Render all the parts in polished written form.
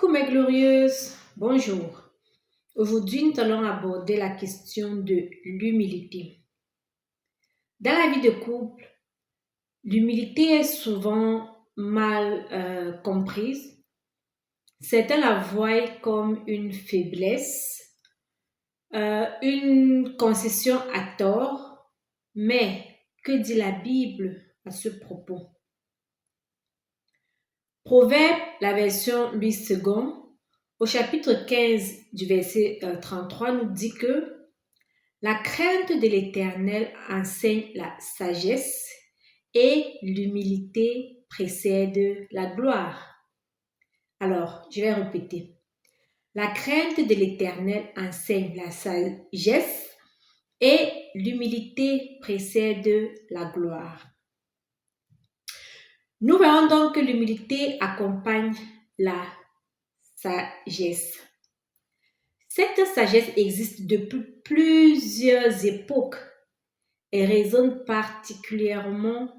Coucou mes glorieuses, bonjour. Aujourd'hui, nous allons aborder la question de l'humilité. Dans la vie de couple, l'humilité est souvent mal comprise. Certains la voient comme une faiblesse, une concession à tort, mais que dit la Bible à ce propos? Proverbe, la version Louis II, au chapitre 15 du verset 33, nous dit que la crainte de l'Éternel enseigne la sagesse et l'humilité précède la gloire. Alors, je vais répéter. La crainte de l'Éternel enseigne la sagesse et l'humilité précède la gloire. Nous verrons donc que l'humilité accompagne la sagesse. Cette sagesse existe depuis plusieurs époques et résonne particulièrement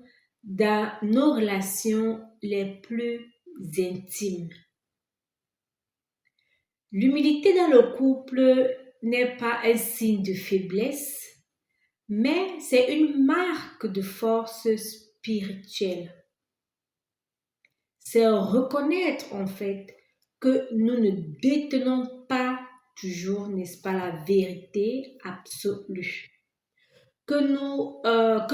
dans nos relations les plus intimes. L'humilité dans le couple n'est pas un signe de faiblesse, mais c'est une marque de force spirituelle. C'est reconnaître en fait que nous ne détenons pas toujours, n'est-ce pas, la vérité absolue. Que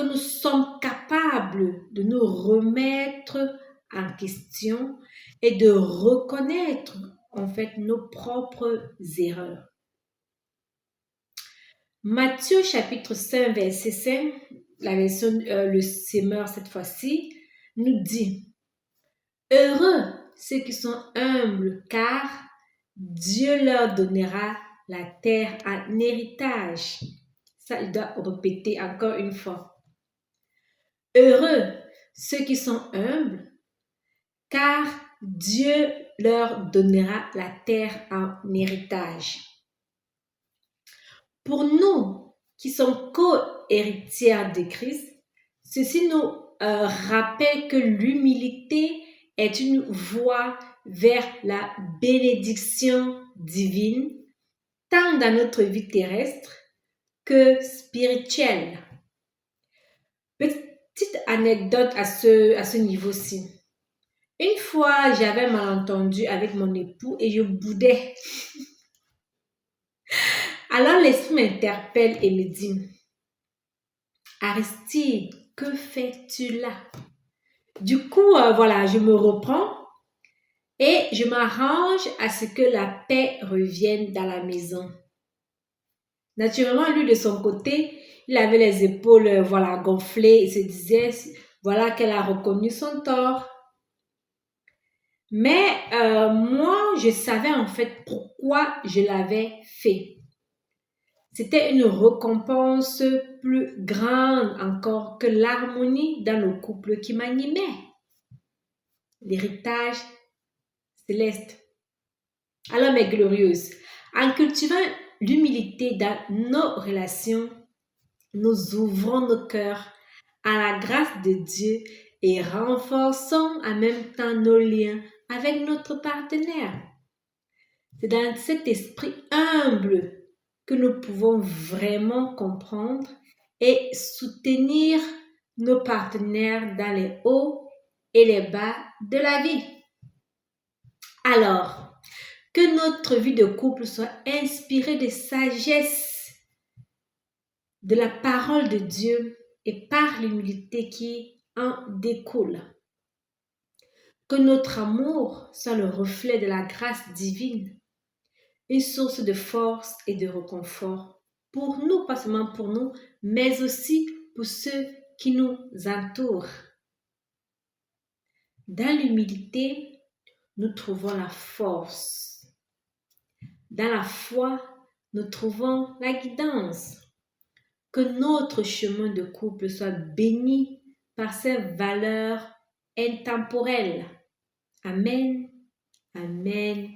nous sommes capables de nous remettre en question et de reconnaître en fait nos propres erreurs. Matthieu chapitre 5 verset 5, la version le Semeur cette fois-ci, nous dit: Heureux ceux qui sont humbles, car Dieu leur donnera la terre en héritage. Ça, il doit répéter encore une fois. Heureux ceux qui sont humbles, car Dieu leur donnera la terre en héritage. Pour nous qui sommes co-héritières de Christ, ceci nous rappelle que l'humilité est une voie vers la bénédiction divine, tant dans notre vie terrestre que spirituelle. Petite anecdote à ce niveau-ci. Une fois, j'avais malentendu avec mon époux et je boudais. Alors l'esprit m'interpelle et me dit: Aristide, que fais-tu là? Du coup, je me reprends et je m'arrange à ce que la paix revienne dans la maison. Naturellement, lui de son côté, il avait les épaules gonflées et se disait qu'elle a reconnu son tort. Mais moi, je savais en fait pourquoi je l'avais fait. C'était une récompense plus grande encore que l'harmonie dans le couple qui m'animait. L'héritage céleste. Alors mes glorieuses, en cultivant l'humilité dans nos relations, nous ouvrons nos cœurs à la grâce de Dieu et renforçons en même temps nos liens avec notre partenaire. C'est dans cet esprit humble que nous pouvons vraiment comprendre et soutenir nos partenaires dans les hauts et les bas de la vie. Alors, que notre vie de couple soit inspirée de sagesse, de la parole de Dieu et par l'humilité qui en découle. Que notre amour soit le reflet de la grâce divine, une source de force et de réconfort pour nous, pas seulement pour nous, mais aussi pour ceux qui nous entourent. Dans l'humilité, nous trouvons la force. Dans la foi, nous trouvons la guidance. Que notre chemin de couple soit béni par ces valeurs intemporelles. Amen, amen,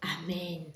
amen.